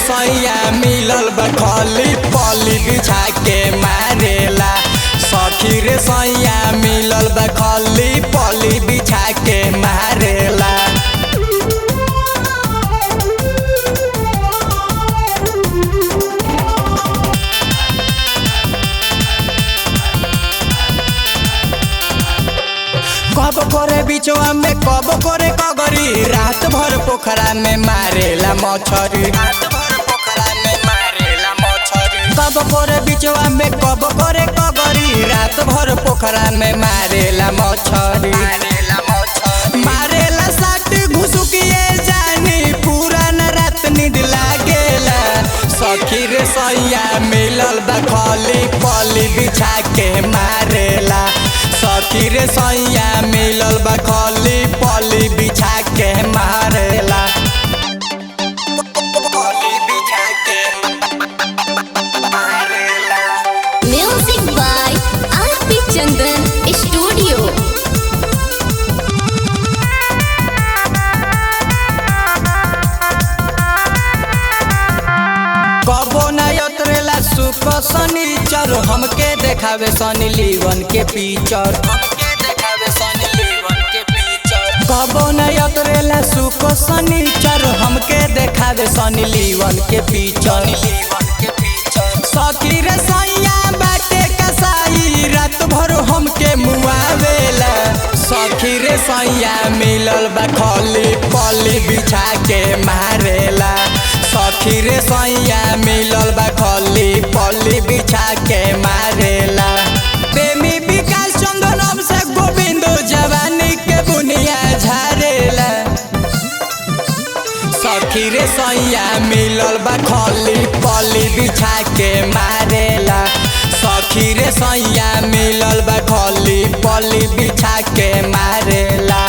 सैया मिलल बखली पली बिछा के मारेला। सखी रे सैया मिलल बखली पली बिछा के मारेला। कब करे बिचवा में कब करे कगरी, रात भर पोखरा में मारेला मछरी। कब करे बिचवा में कब करे कगरी, रात भर पोखरा में मारेला मछरी। मारेला साट घुसुकिए जानी पूरा न रात नींद लागेला। सखी रे सैया मिलल बखली पली बिछा के मारेला। सखी रे सैया मिलल बखली पली बिछा के मारेला। पली बिछा के मारेला। Music by RP Chandan studio. कबो न उतरेला सुख शनिचर, हमके देखावे सनी लीवन के पिक्चर। कबो न उतरेला सुख शनिचर, हमके देखावे सनी लीवन के पिक्चर। सखी रे सैया बाटे कसाई, रात भर हमके मुआवेला। सखी रे सैया मिलल बखली पली बिछा के मारेला। सखी रे सैया मिलल बखली पली बिछा के मारेला। प्रेमी विकास चंदन से गोविंद जवानी के बुनिया झारेला। सखी रे सैया मिलल बखली पली बिछा के मारेला। सखी रे सैया मिलल बखली पली बिछा के मारेला।